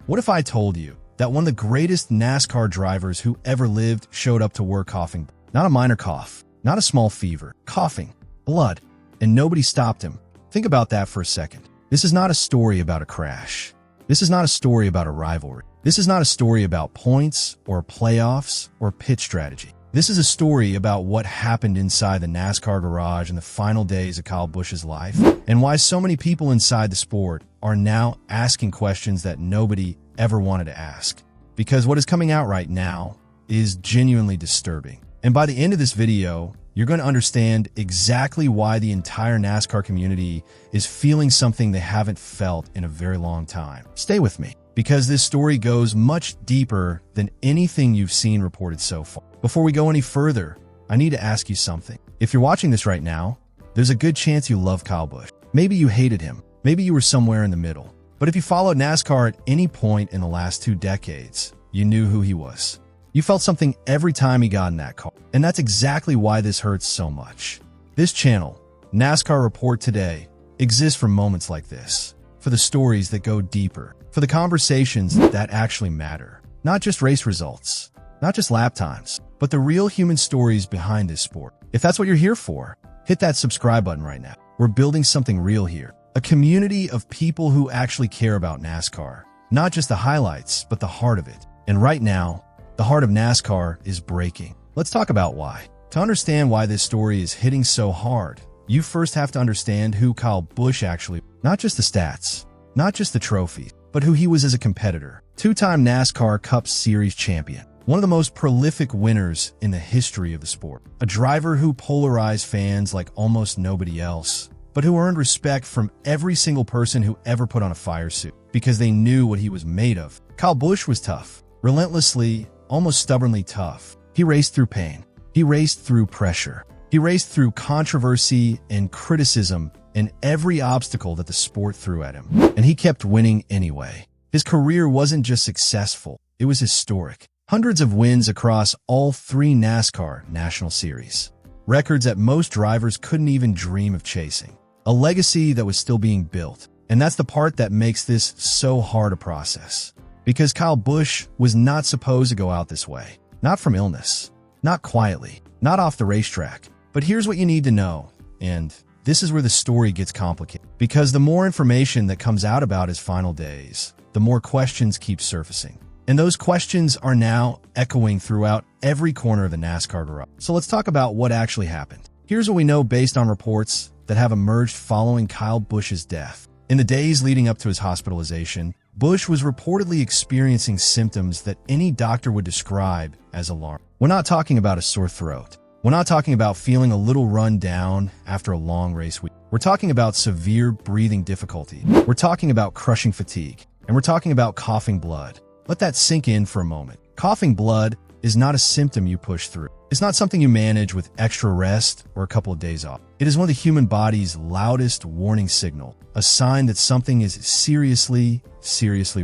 What if I told you that one of the greatest NASCAR drivers who ever lived showed up to work coughing? Not a minor cough, not a small fever, coughing, blood, and nobody stopped him. Think about that for a second. This is not a story about a crash. This is not a story about a rivalry. This is not a story about points or playoffs or pit strategy. This is a story about what happened inside the NASCAR garage in the final days of Kyle Busch's life, and why so many people inside the sport are now asking questions that nobody ever wanted to ask. Because what is coming out right now is genuinely disturbing. And by the end of this video, you're going to understand exactly why the entire NASCAR community is feeling something they haven't felt in a very long time. Stay with me, because this story goes much deeper than anything you've seen reported so far. Before we go any further, I need to ask you something. If you're watching this right now, there's a good chance you love Kyle Busch. Maybe you hated him. Maybe you were somewhere in the middle. But if you followed NASCAR at any point in the last 2 decades, you knew who he was. You felt something every time he got in that car. And that's exactly why this hurts so much. This channel, NASCAR Report Today, exists for moments like this. For the stories that go deeper. For the conversations that actually matter. Not just race results. Not just lap times. But the real human stories behind this sport. If that's what you're here for, hit that subscribe button right now. We're building something real here. A community of people who actually care about NASCAR. Not just the highlights, but the heart of it. And right now, the heart of NASCAR is breaking. Let's talk about why. To understand why this story is hitting so hard, you first have to understand who Kyle Busch actually was. Not just the stats, not just the trophies, but who he was as a competitor. 2-time NASCAR Cup Series champion. One of the most prolific winners in the history of the sport. A driver who polarized fans like almost nobody else, but who earned respect from every single person who ever put on a fire suit because they knew what he was made of. Kyle Busch was tough, relentlessly, almost stubbornly tough. He raced through pain. He raced through pressure. He raced through controversy and criticism and every obstacle that the sport threw at him. And he kept winning anyway. His career wasn't just successful, it was historic. Hundreds of wins across all 3 NASCAR National Series. Records that most drivers couldn't even dream of chasing. A legacy that was still being built. And that's the part that makes this so hard to process. Because Kyle Busch was not supposed to go out this way. Not from illness. Not quietly. Not off the racetrack. But here's what you need to know. And this is where the story gets complicated. Because the more information that comes out about his final days, the more questions keep surfacing. And those questions are now echoing throughout every corner of the NASCAR garage. So let's talk about what actually happened. Here's what we know based on reports that have emerged following Kyle Busch's death. In the days leading up to his hospitalization, Busch was reportedly experiencing symptoms that any doctor would describe as alarming. We're not talking about a sore throat. We're not talking about feeling a little run down after a long race week. We're talking about severe breathing difficulty. We're talking about crushing fatigue. And we're talking about coughing blood. Let that sink in for a moment. Coughing blood is not a symptom you push through. It's not something you manage with extra rest or a couple of days off. It is one of the human body's loudest warning signals, a sign that something is seriously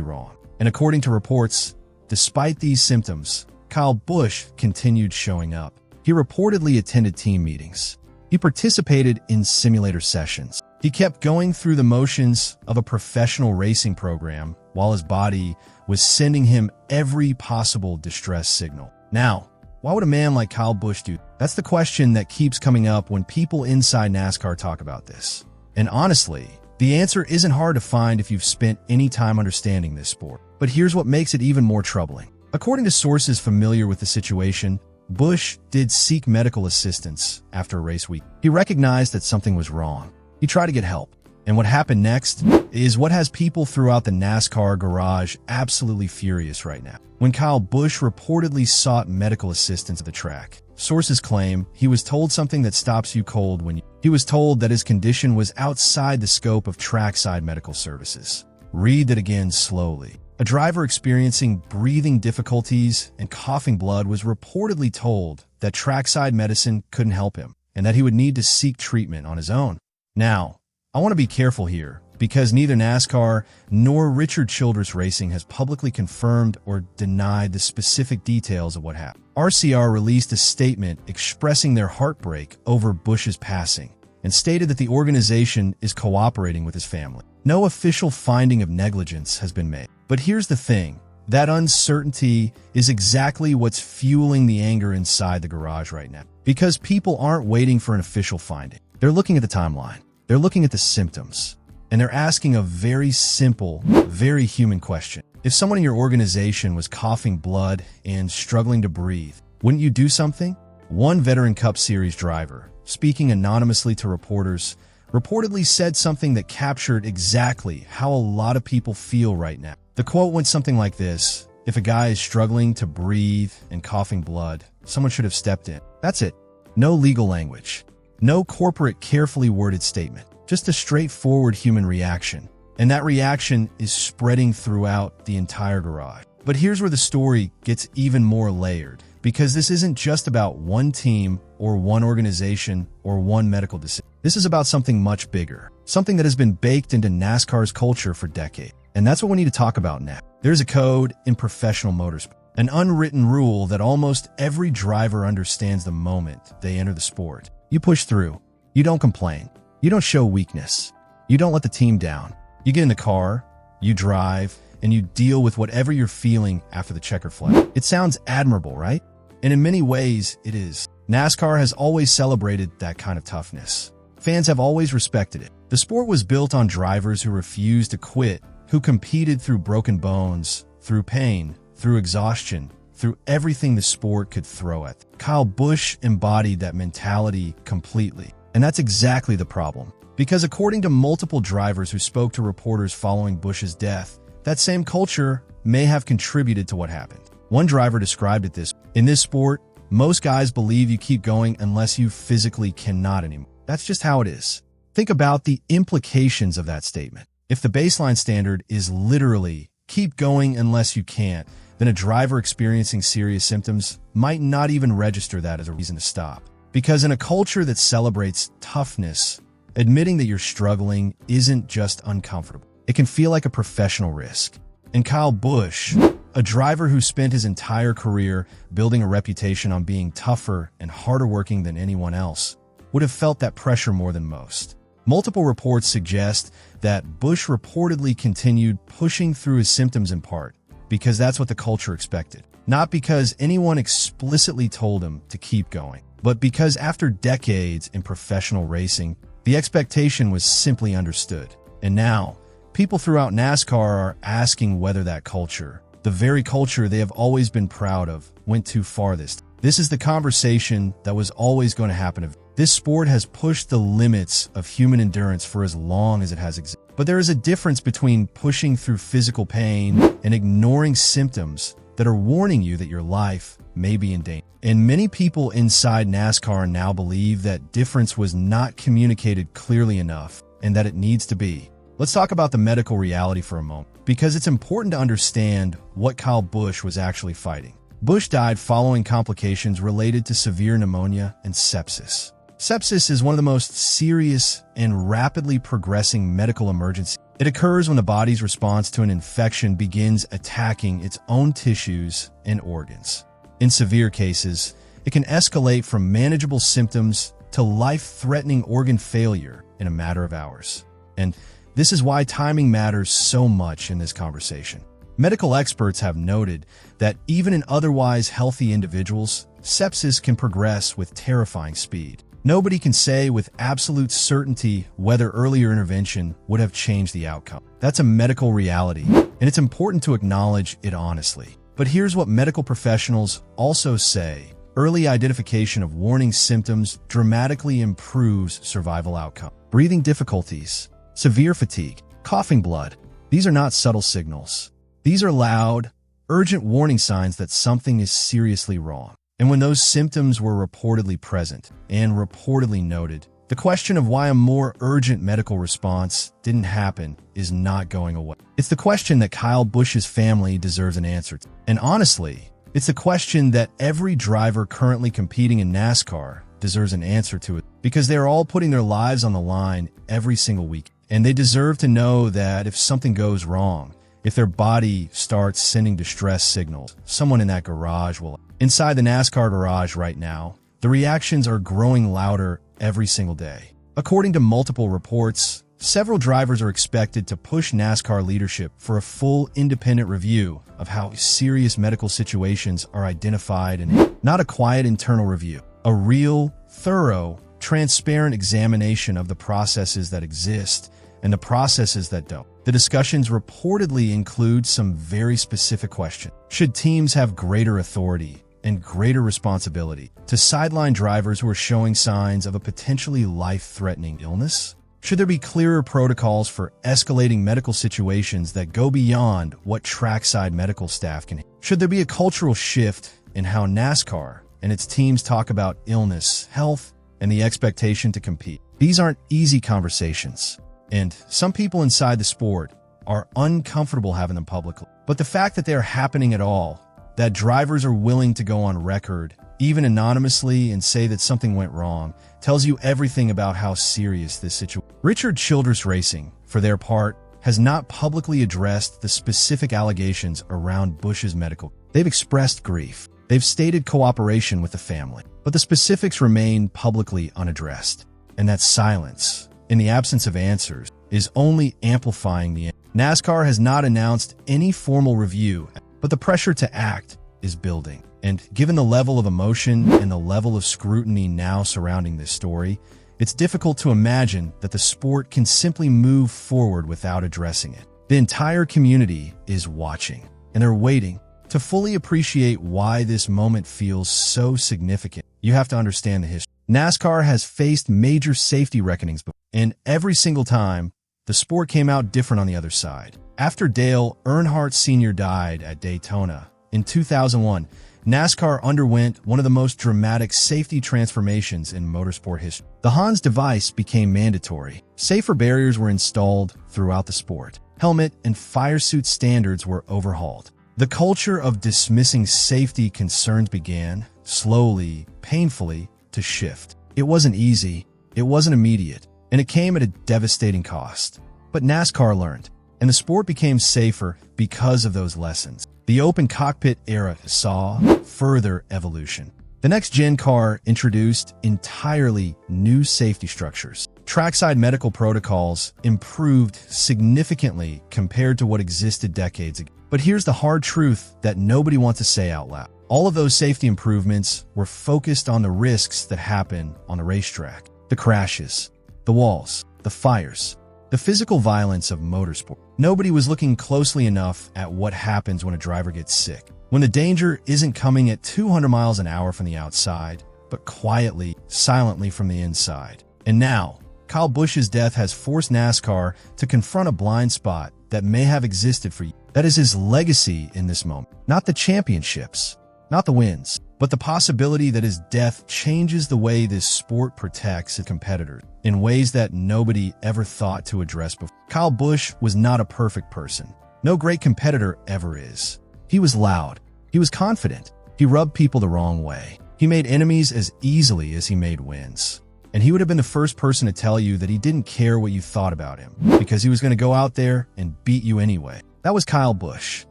wrong. And according to reports, despite these symptoms, Kyle Busch continued showing up. He reportedly attended team meetings. He participated in simulator sessions. He kept going through the motions of a professional racing program while his body was sending him every possible distress signal. Now, why would a man like Kyle Busch do that? That's the question that keeps coming up when people inside NASCAR talk about this. And honestly, the answer isn't hard to find if you've spent any time understanding this sport. But here's what makes it even more troubling. According to sources familiar with the situation, Busch did seek medical assistance after a race week. He recognized that something was wrong. He tried to get help. And what happened next is what has people throughout the NASCAR garage absolutely furious right now. When Kyle Busch reportedly sought medical assistance at the track, sources claim he was told something that stops you cold when he was told that his condition was outside the scope of trackside medical services. Read that again slowly. A driver experiencing breathing difficulties and coughing blood was reportedly told that trackside medicine couldn't help him and that he would need to seek treatment on his own. Now, I want to be careful here because neither NASCAR nor Richard Childress Racing has publicly confirmed or denied the specific details of what happened. RCR released a statement expressing their heartbreak over Busch's passing and stated that the organization is cooperating with his family. No official finding of negligence has been made. But here's the thing. That uncertainty is exactly what's fueling the anger inside the garage right now. Because people aren't waiting for an official finding. They're looking at the timeline. They're looking at the symptoms. And they're asking a very simple, very human question. If someone in your organization was coughing blood and struggling to breathe, wouldn't you do something? One veteran Cup Series driver, speaking anonymously to reporters, reportedly said something that captured exactly how a lot of people feel right now. The quote went something like this: "If a guy is struggling to breathe and coughing blood, someone should have stepped in." That's it. No legal language. No corporate carefully worded statement. Just a straightforward human reaction. And that reaction is spreading throughout the entire garage. But here's where the story gets even more layered. Because this isn't just about one team or one organization or one medical decision. This is about something much bigger. Something that has been baked into NASCAR's culture for decades. And that's what we need to talk about now. There's a code in professional motorsport. An unwritten rule that almost every driver understands the moment they enter the sport. You push through. You don't complain. You don't show weakness. You don't let the team down. You get in the car, you drive, and you deal with whatever you're feeling after the checker flag. It sounds admirable, right? And in many ways, it is. NASCAR has always celebrated that kind of toughness. Fans have always respected it. The sport was built on drivers who refused to quit, who competed through broken bones, through pain, through exhaustion, through everything the sport could throw at them. Kyle Busch embodied that mentality completely. And that's exactly the problem. Because according to multiple drivers who spoke to reporters following Busch's death, that same culture may have contributed to what happened. One driver described it this way: "In this sport, most guys believe you keep going unless you physically cannot anymore. That's just how it is." Think about the implications of that statement. If the baseline standard is literally keep going unless you can't, then a driver experiencing serious symptoms might not even register that as a reason to stop. Because in a culture that celebrates toughness, admitting that you're struggling isn't just uncomfortable. It can feel like a professional risk. And Kyle Busch, a driver who spent his entire career building a reputation on being tougher and harder working than anyone else, would have felt that pressure more than most. Multiple reports suggest that Busch reportedly continued pushing through his symptoms in part because that's what the culture expected. Not because anyone explicitly told him to keep going, but because after decades in professional racing, the expectation was simply understood. And now, people throughout NASCAR are asking whether that culture, the very culture they have always been proud of, went too far this time. This is the conversation that was always going to happen. This sport has pushed the limits of human endurance for as long as it has existed. But there is a difference between pushing through physical pain and ignoring symptoms that are warning you that your life may be in danger. And many people inside NASCAR now believe that difference was not communicated clearly enough and that it needs to be. Let's talk about the medical reality for a moment, because it's important to understand what Kyle Busch was actually fighting. Busch died following complications related to severe pneumonia and sepsis. Sepsis is one of the most serious and rapidly progressing medical emergencies. It occurs when the body's response to an infection begins attacking its own tissues and organs. In severe cases, it can escalate from manageable symptoms to life-threatening organ failure in a matter of hours. And this is why timing matters so much in this conversation. Medical experts have noted that even in otherwise healthy individuals, sepsis can progress with terrifying speed. Nobody can say with absolute certainty whether earlier intervention would have changed the outcome. That's a medical reality, and it's important to acknowledge it honestly. But here's what medical professionals also say. Early identification of warning symptoms dramatically improves survival outcome. Breathing difficulties, severe fatigue, coughing blood. These are not subtle signals. These are loud, urgent warning signs that something is seriously wrong. And when those symptoms were reportedly present and reportedly noted, the question of why a more urgent medical response didn't happen is not going away. It's the question that Kyle Busch's family deserves an answer to. And honestly, it's a question that every driver currently competing in NASCAR deserves an answer to it, because they're all putting their lives on the line every single week. And they deserve to know that if something goes wrong, if their body starts sending distress signals, someone in that garage will. Inside the NASCAR garage right now, the reactions are growing louder every single day. According to multiple reports, several drivers are expected to push NASCAR leadership for a full independent review of how serious medical situations are identified, and not a quiet internal review, a real, thorough, transparent examination of the processes that exist and the processes that don't. The discussions reportedly include some very specific questions. Should teams have greater authority and greater responsibility to sideline drivers who are showing signs of a potentially life-threatening illness? Should there be clearer protocols for escalating medical situations that go beyond what trackside medical staff can handle? Should there be a cultural shift in how NASCAR and its teams talk about illness, health, and the expectation to compete? These aren't easy conversations, and some people inside the sport are uncomfortable having them publicly. But the fact that they're happening at all, that drivers are willing to go on record, even anonymously, and say that something went wrong, tells you everything about how serious this situation is. Richard Childress Racing, for their part, has not publicly addressed the specific allegations around Busch's medical. They've expressed grief. They've stated cooperation with the family, but the specifics remain publicly unaddressed. And that silence, in the absence of answers, is only amplifying the end. NASCAR has not announced any formal review, but the pressure to act is building. And given the level of emotion and the level of scrutiny now surrounding this story, it's difficult to imagine that the sport can simply move forward without addressing it. The entire community is watching, and they're waiting to fully appreciate why this moment feels so significant. You have to understand the history. NASCAR has faced major safety reckonings before, and every single time, the sport came out different on the other side. After Dale Earnhardt Sr. died at Daytona in 2001, NASCAR underwent one of the most dramatic safety transformations in motorsport history. The Hans device became mandatory. Safer barriers were installed throughout the sport. Helmet and fire suit standards were overhauled. The culture of dismissing safety concerns began, slowly, painfully, to shift. It wasn't easy, it wasn't immediate, and it came at a devastating cost. But NASCAR learned, and the sport became safer because of those lessons. The open cockpit era saw further evolution. The next-gen car introduced entirely new safety structures. Trackside medical protocols improved significantly compared to what existed decades ago. But here's the hard truth that nobody wants to say out loud. All of those safety improvements were focused on the risks that happen on the racetrack. The crashes, the walls, the fires, the physical violence of motorsport. Nobody was looking closely enough at what happens when a driver gets sick, when the danger isn't coming at 200 miles an hour from the outside, but quietly, silently from the inside. And now, Kyle Busch's death has forced NASCAR to confront a blind spot that may have existed for years. That is his legacy in this moment. Not the championships, not the wins, but the possibility that his death changes the way this sport protects its competitors in ways that nobody ever thought to address before. Kyle Busch was not a perfect person. No great competitor ever is. He was loud. He was confident. He rubbed people the wrong way. He made enemies as easily as he made wins. And he would have been the first person to tell you that he didn't care what you thought about him, because he was going to go out there and beat you anyway. That was Kyle Busch.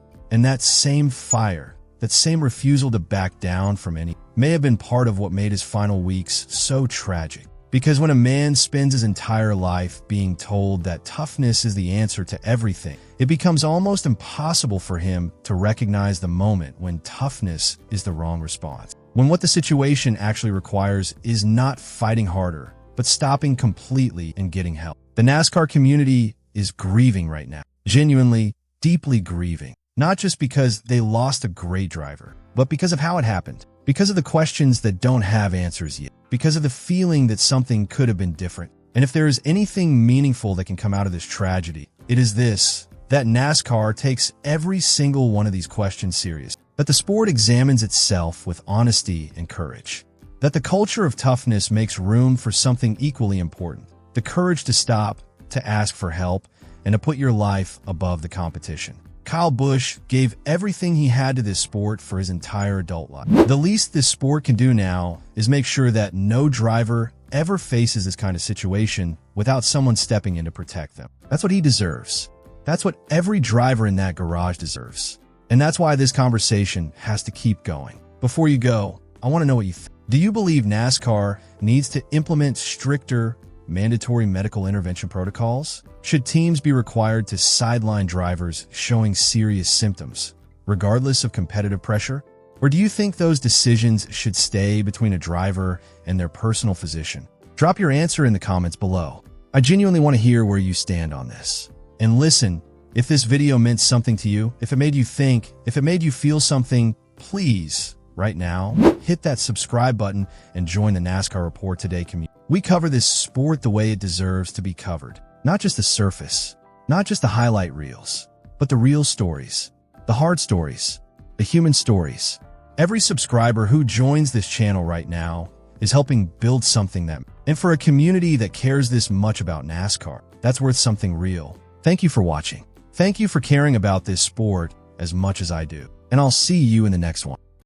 And that same fire, that same refusal to back down from any, may have been part of what made his final weeks so tragic. Because when a man spends his entire life being told that toughness is the answer to everything, it becomes almost impossible for him to recognize the moment when toughness is the wrong response. When what the situation actually requires is not fighting harder, but stopping completely and getting help. The NASCAR community is grieving right now. Genuinely, deeply grieving. Not just because they lost a great driver, but because of how it happened. Because of the questions that don't have answers yet. Because of the feeling that something could have been different. And if there is anything meaningful that can come out of this tragedy, it is this: that NASCAR takes every single one of these questions serious. That the sport examines itself with honesty and courage. That the culture of toughness makes room for something equally important: the courage to stop, to ask for help, and to put your life above the competition. Kyle Busch gave everything he had to this sport for his entire adult life. The least this sport can do now is make sure that no driver ever faces this kind of situation without someone stepping in to protect them. That's what he deserves. That's what every driver in that garage deserves. And that's why this conversation has to keep going. Before you go, I want to know what you think. Do you believe NASCAR needs to implement stricter Mandatory medical intervention protocols? Should teams be required to sideline drivers showing serious symptoms, regardless of competitive pressure? Or do you think those decisions should stay between a driver and their personal physician? Drop your answer in the comments below. I genuinely want to hear where you stand on this. And listen, if this video meant something to you, if it made you think, if it made you feel something, please, right now, hit that subscribe button and join the NASCAR Report Today community. We cover this sport the way it deserves to be covered. Not just the surface, not just the highlight reels, but the real stories, the hard stories, the human stories. Every subscriber who joins this channel right now is helping build something and for a community that cares this much about NASCAR, that's worth something real. Thank you for watching. Thank you for caring about this sport as much as I do. And I'll see you in the next one.